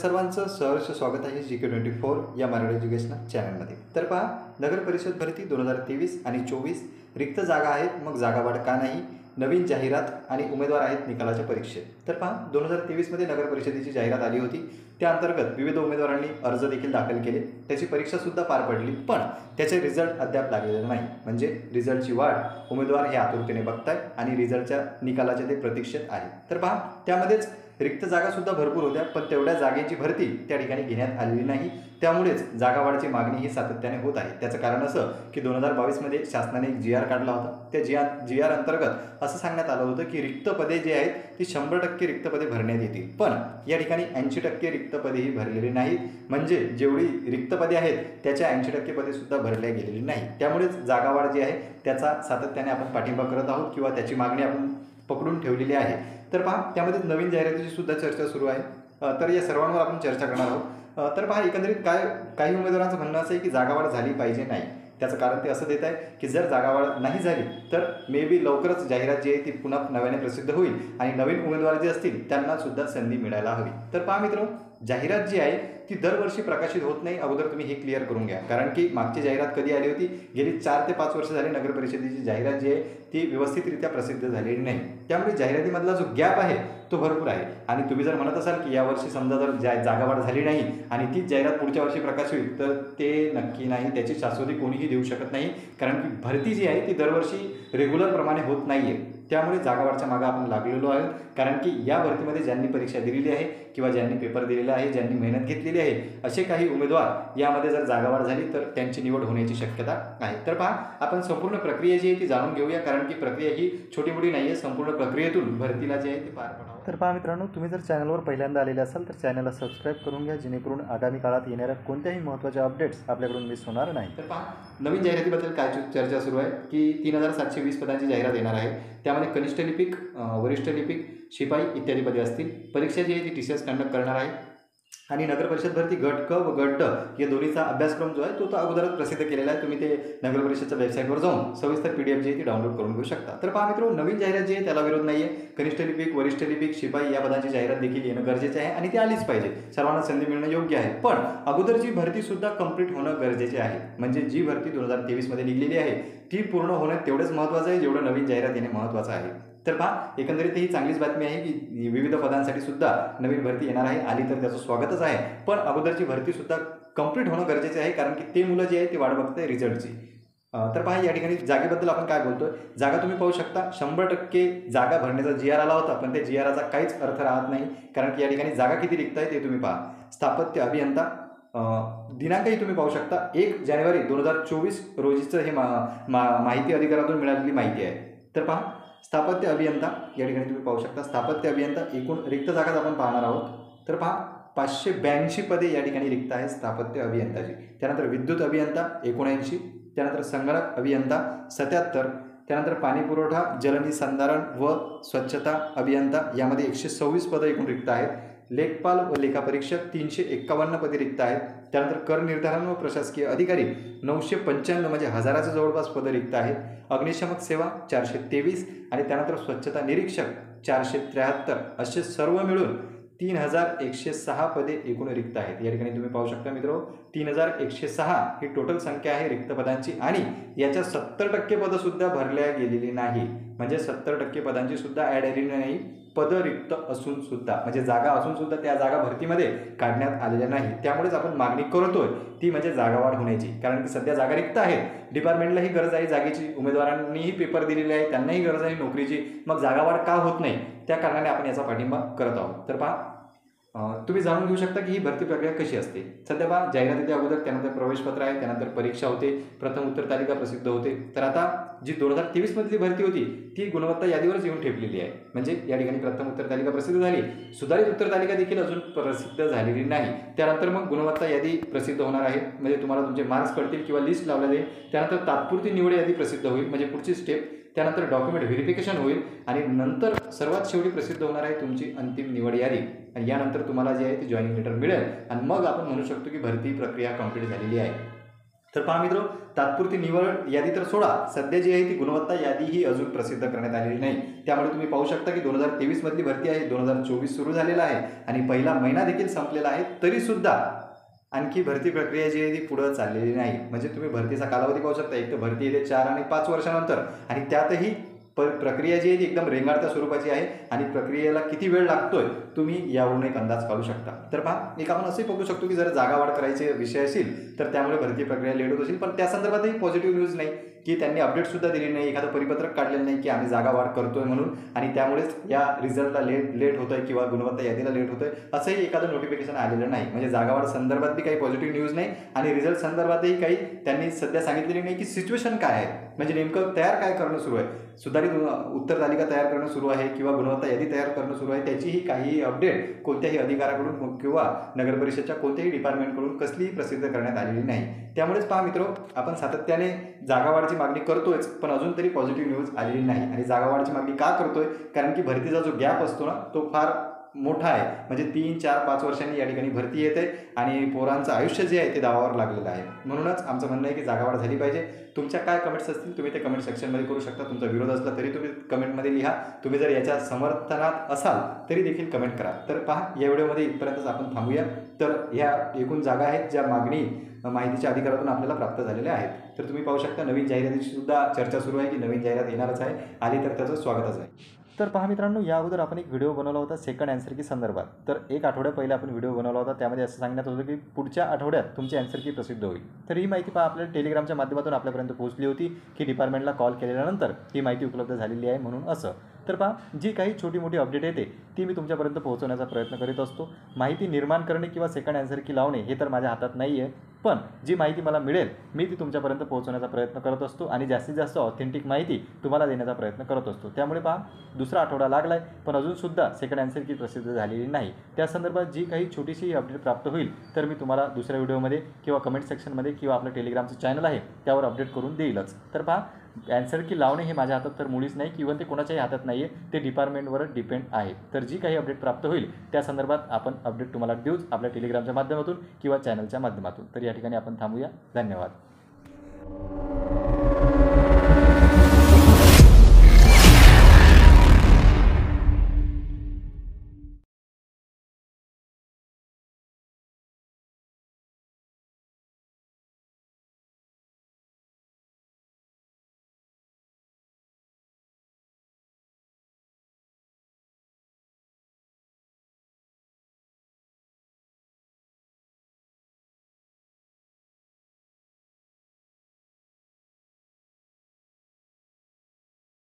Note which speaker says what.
Speaker 1: सर्वांचं सहर्ष स्वागत आहे GK24 या मराठी एज्युकेशनल चॅनलमध्ये। तर पहा, नगर परिषद भरती 2023 आणि 24 रिक्त जागा आहेत, मग जागा वाढ का नाही, नवीन जाहिरात आणि उमेदवार आहेत निकालाच्या परीक्षेत। तर पहा, 2023 मध्ये नगर परिषदेची जाहिरात आली होती, त्या अंतर्गत विविध उमेदवारांनी अर्ज देखील दाखल केले, त्याची परीक्षा सुद्धा पार पडली, पण त्याचे रिझल्ट अद्याप लागलेले नाही। म्हणजे रिझल्टची वाट उमेदवार हे आतुरतेने बघतायत आणि रिझल्टच्या निकालाचे ते प्रतीक्षेत आहेत। तर पहा, त्यामध्येच रिक्त जागा सुद्धा भरपूर होत्या, पण तेवढ्या जागेची भरती त्या ठिकाणी घेण्यात आलेली नाही, त्यामुळेच जागा वाढीची मागणी ही सातत्याने होत आहे। त्याचं कारण असं की 2022 मध्ये शासनाने एक GR काढला होता, त्या GR अंतर्गत असं सांगण्यात आलं होतं की रिक्त पदे जी आहेत ती 100% रिक्त पदे भरण्यात येतील, पण या ठिकाणी 80% रिक्त पदेही भरलेली नाहीत। म्हणजे जेवढी रिक्त पदे आहेत त्याच्या 80% पदे सुद्धा भरल्या गेलेली नाही, त्यामुळेच जागा वाढ जी आहे त्याचा सातत्याने आपण पाठिंबा करत आहोत किंवा त्याची मागणी आपण पकडून ठेवलेली आहे। तर पहा, त्यामध्ये नवीन जाहिरातीची सुद्धा चर्चा सुरू आहे, तर या सर्वांवर आपण चर्चा करणार आहोत। तर पहा, एकंदरीत काही उमेदवारांचं म्हणणं असं आहे की जागावाढ झाली पाहिजे नाही। त्याचं कारण ते असं देत आहे की जर जागावाढ नाही झाली तर मे बी लवकरच जाहिरात जी आहे ती पुन्हा नव्याने प्रसिद्ध होईल आणि नवीन उमेदवार जे असतील त्यांना सुद्धा संधी मिळायला हवी। तर पहा मित्रांनो, जाहिरात जी आहे ती दरवर्षी प्रकाशित होत नाही, अगोदर तुम्ही हे क्लिअर करून घ्या, कारण की मागची जाहिरात कधी आली होती, गेली 4 ते 5 वर्ष झाली नगर परिषदेची जाहिरात जी आहे ती व्यवस्थितरित्या प्रसिद्ध झालेली नाही, त्यामुळे जाहिरातीमधला जो गॅप आहे तो भरपूर आहे। आणि तुम्ही जर म्हणत असाल की यावर्षी समजा जर जागावाढ झाली नाही आणि तीच जाहिरात पुढच्या वर्षी प्रकाशित होईल, तर ते नक्की नाही, त्याची शाश्वती कोणीही देऊ शकत नाही, कारण की भरती जी आहे ती दरवर्षी रेग्युलर प्रमाणे होत नाही आहे। त्यामुळे जागावाढच्या मागे आपण लागलेलो आहोत, कारण की या भरतीमध्ये ज्यांनी परीक्षा दिलेली आहे किंवा ज्यांनी पेपर दिलेला आहे, ज्यांनी मेहनत घेतलेली आहे, असे काही उमेदवार यामध्ये जर जागावाढ झाली तर त्यांची निवड होण्याची शक्यता आहे। तर पहा, आपण संपूर्ण प्रक्रिया जी आहे ती जाणून घेऊया, कारण की प्रक्रिया ही छोटी मोठी नाही आहे, संपूर्ण प्रक्रियेतून भरतीला जे आहे ते पार पडावं। तर पहा मित्रांनो, तुम्ही जर चॅनलवर पहिल्यांदा आलेले असाल तर चॅनलला सबस्क्राईब करून घ्या, जेणेकरून आगामी काळात येणाऱ्या कोणत्याही महत्त्वाच्या अपडेट्स आपल्याकडून मिस होणार नाही। तर पहा, नवीन जाहिरातीबद्दल काय चर्चा सुरू आहे की 3720 पदांची जाहिरात येणार आहे, त्यामध्ये कनिष्ठ लिपिक, वरिष्ठ लिपिक, शिपाई इत्यादी पदे असतील। परीक्षा जी आहे ती TCS कंडक्ट करणार आहे आणि नगर परिषद भरती गट क व गट ड या दोन्हीचा अभ्यासक्रम जो आहे तो अगोदरच प्रसिद्ध केलेला आहे, तुम्ही ते नगर परिषदच्या वेबसाईटवर जाऊन सविस्तर PDF जी आहे ती डाउनलोड करून घेऊ शकता। तर पहा मित्रांनो, नवीन जाहिरात जी आहे त्याला विरोध नाही आहे, कनिष्ठ लिपिक, वरिष्ठ लिपिक, शिपाई या पदांची जाहिरात देखील येणं गरजेचे आहे आणि ती आलीच पाहिजे, सर्वांना संधी मिळणं योग्य आहे, पण अगोदरची भरती सुद्धा कंप्लीट होणं गरजेचे आहे। म्हणजे जी भरती 2023 मध्ये निघलेली आहे ती पूर्ण होणं तेवढंच महत्त्वाचं आहे जेवढं नवीन जाहिरात येणे महत्त्वाचं आहे। तर पहा, एकंदरीत ही चांगलीच बातमी आहे की विविध पदांसाठी सुद्धा नवीन भरती येणार आहे, आली तर त्याचं स्वागतच आहे, पण अगोदरची भरती सुद्धा कंप्लीट होणं गरजेचे आहे, कारण की ते मुलं जे आहे ती वाट बघताय रिझल्टची। तर पहा, या ठिकाणी जागेबद्दल आपण काय बोलतोय, जागा तुम्ही पाहू शकता 100% जागा भरण्याचा GR आला होता, पण त्या GRचा काहीच अर्थ राहत नाही, कारण की या ठिकाणी जागा किती रिक्त आहे ते तुम्ही पहा। स्थापत्य अभियंता, दिनांकही तुम्ही पाहू शकता 1 जानेवारी 2024 रोजीचं हे माहिती अधिकारातून मिळालेली माहिती आहे। तर पहा, स्थापत्य अभियंता या ठिकाणी तुम्ही पाहू शकता, स्थापत्य अभियंता एकूण रिक्त जागाच आपण पाहणार आहोत। तर पहा, 582 पदे या ठिकाणी रिक्त आहेत स्थापत्य अभियंताची। त्यानंतर विद्युत अभियंता 79, त्यानंतर संगणक अभियंता 77, त्यानंतर पाणी पुरवठा, जलनिसंधारण व स्वच्छता अभियंता यामध्ये 126 पदं एकूण रिक्त आहेत। लेखपाल व लेखापरीक्षक 351 पदे रिक्त आहेत। त्यानंतर कर निर्धारण व प्रशासकीय अधिकारी 995 म्हणजे हजाराच्या जवळपास पदं रिक्त आहेत। अग्निशमक सेवा 423 आणि त्यानंतर स्वच्छता निरीक्षक 473, असे सर्व मिळून 3106 पदे एकूण रिक्त आहेत। या ठिकाणी तुम्ही पाहू शकता मित्रांनो, 3106 ही टोटल संख्या आहे रिक्त पदांची आणि याच्या 70% पदं सुद्धा भरल्या गेलेली नाही, म्हणजे 70% पदांची सुद्धा ॲड आलेली नाही, पदं रिक्त असून सुद्धा, म्हणजे जागा असून सुद्धा त्या जागा भरतीमध्ये काढण्यात आलेल्या नाही। त्यामुळेच आपण मागणी करतोय ती म्हणजे जागावाढ होण्याची, कारण की सध्या जागा रिक्त आहेत, डिपार्टमेंटलाही गरज आहे जागेची, उमेदवारांनीही पेपर दिलेले आहे त्यांनाही गरज आहे नोकरीची, मग जागावाढ का होत नाही, त्या कारणाने आपण याचा पाठिंबा करत आहोत। तर पहा, तुम्ही जाणून घेऊ शकता की ही भरती प्रक्रिया कशी असते। सध्या पहा, जाहिरातीच्या अगोदर त्यानंतर प्रवेशपत्र आहे, त्यानंतर परीक्षा होते, प्रथम उत्तर तालिका प्रसिद्ध होते। तर आता जी 2023 मधली भरती होती ती गुणवत्ता यादीवरच येऊन ठेपलेली आहे, म्हणजे या ठिकाणी प्रथम उत्तर तालिका प्रसिद्ध झाली, सुधारित उत्तर तालिका देखील अजून प्रसिद्ध झालेली नाही, त्यानंतर मग गुणवत्ता यादी प्रसिद्ध होणार आहे, म्हणजे तुम्हाला तुमचे मार्क्स कळतील किंवा लिस्ट लावल्या जाईल, त्यानंतर तात्पुरती निवड यादी प्रसिद्ध होईल, म्हणजे पुढची स्टेप, त्यानंतर डॉक्युमेंट व्हेरिफिकेशन होईल आणि नंतर सर्वात शेवटी प्रसिद्ध होणार आहे तुमची अंतिम निवड यादी आणि यानंतर तुम्हाला जे आहे ते जॉईनिंग लेटर मिळेल आणि मग आपण म्हणू शकतो की भरती प्रक्रिया कंप्लीट झालेली आहे। तर पहा मित्र, तात्पुरती निवड यादी तर सोडा, सध्या जी आहे ती गुणवत्ता यादी ही अजून प्रसिद्ध करण्यात आलेली नाही. त्यामुळे तुम्ही पाहू शकता की 2023 मधली भरती आहे, 2024 सुरू झालेला आहे आणि पहिला महिना देखील संपलेला आहे, तरीसुद्धा आणखी भरती प्रक्रिया जी आहे ती पुढं चाललेली नाही. म्हणजे तुम्ही भरतीचा कालावधी पाहू शकता, एक तर भरती येते 4 आणि 5 वर्षानंतर आणि त्यातही प्रक्रिया जी आहे ती एकदम रेंगाळत्या स्वरूपाची आहे आणि प्रक्रियेला किती वेळ लागतोय तुम्ही यावरून एक अंदाज काढू शकता. तर पहा, एक आपण असे बघू शकतो की जर जागा वाढ करायचे विषय असेल तर त्यामुळे भरती प्रक्रिया लेट होत असेल, पण त्या संदर्भातही पॉझिटिव्ह न्यूज नाही की त्यांनी अपडेटसुद्धा दिली नाही, एखादं परिपत्रक काढलेलं नाही की आम्ही जागा वाढ करतोय म्हणून आणि त्यामुळेच या रिझल्टला लेट होतोय किंवा गुणवत्ता यादीला लेट होतोय असंही एखादं नोटिफिकेशन आलेलं नाही. म्हणजे जागा वाढ संदर्भात बी काही पॉझिटिव्ह न्यूज नाही आणि रिझल्ट संदर्भातही काही त्यांनी सध्या सांगितलेली नाही की सिच्युएशन काय आहे, म्हणजे नेमकं तयार काय करणं सुरू आहे, सुधारित उत्तर तालिका तयार करणं सुरू आहे किंवा गुणवत्ता यादी तयार करणं सुरू आहे, त्याचीही काही अपडेट कोणत्याही अधिकाऱ्याकडून किंवा नगर परिषदच्या कोणत्याही डिपार्टमेंटकडून कसलीही प्रसिद्ध करण्यात आलेली नाही. त्यामुळेच पहा मित्र, आपण सातत्याने जागा वाढची मागणी करतोयच, पण अजून तरी पॉझिटिव्ह न्यूज आलेली नाही. आणि जागा वाढची मागणी का करतोय, कारण की भरतीचा जो गॅप असतो ना तो फार मोठा आहे. म्हणजे 3, 4, 5 वर्षांनी या ठिकाणी भरती येते आणि पोरांचं आयुष्य जे आहे ते दावावर लागलेलं आहे. म्हणूनच आमचं म्हणणं आहे की जागावाढ झाली पाहिजे. तुमच्या काय कमेंट्स असतील तुम्ही ते कमेंट सेक्शनमध्ये करू शकता. तुमचा विरोध असला तरी तुम्ही कमेंटमध्ये लिहा. तुम्ही जर याच्या समर्थनात असाल तरी देखील कमेंट करा. तर पहा, या व्हिडिओमध्ये इथपर्यंतच आपण थांबूया. तर ह्या एकूण जागा आहेत ज्या माहितीच्या अधिकारातून आपल्याला प्राप्त झालेल्या आहेत. तर तुम्ही पाहू शकता नवीन जाहिरातीची सुद्धा चर्चा सुरू आहे की नवीन जाहिरात येणारच आहे, आली तर त्याचं स्वागतच आहे. तर पहा मित्रांनो, या अगोदर आपण एक व्हिडिओ बनवला होता सेकंड आन्सर की संदर्भात. तर एक आठवड्या पहिले आपण व्हिडिओ बनवला होता, त्यामध्ये असं सांगण्यात होतं की पुढच्या आठवड्यात तुमची आन्सर की प्रसिद्ध होईल. तर ही माहिती पहा आपल्याला टेलिग्रामच्या माध्यमातून आपल्यापर्यंत पोहोचली होती की डिपार्टमेंटला कॉल केल्यानंतर ही माहिती उपलब्ध झालेली आहे म्हणून असं. तर पहा, जी काही छोटी मोठी अपडेट येते ती मी तुमच्यापर्यंत पोहोचवण्याचा प्रयत्न करीत असतो. माहिती निर्माण करणे किंवा सेकंड आन्सर की लावणे हे तर माझ्या हातात नाही आहे, पण जी माहिती मला मिळेल मी ती तुमच्यापर्यंत पोहोचवण्याचा प्रयत्न करत असतो आणि जास्तीत जास्त ऑथेंटिक माहिती तुम्हाला देण्याचा प्रयत्न करत असतो. त्यामुळे पहा, दुसरा आठवडा लागला आहे पण अजूनसुद्धा सेकंड आन्सर की प्रसिद्ध झालेली नाही. त्या संदर्भात जी काही छोटीशी अपडेट प्राप्त होईल तर मी तुम्हाला दुसऱ्या व्हिडिओमध्ये किंवा कमेंट सेक्शनमध्ये किंवा आपलं टेलिग्रामचं चॅनल आहे त्यावर अपडेट करून देईलच. तर पहा, आन्सर की लावणे हे माझ्या हातात तर मुळीच नाही किंवा ते कोणाच्याही हातात नाही आहे, ते डिपार्टमेंटवरच डिपेंड आहे. तर जी काही अपडेट प्राप्त होईल त्या संदर्भात आपण अपडेट तुम्हाला देऊच आपल्या टेलिग्रामच्या माध्यमातून किंवा चॅनलच्या माध्यमातून. तर या ठिकाणी आपण थांबूया. धन्यवाद.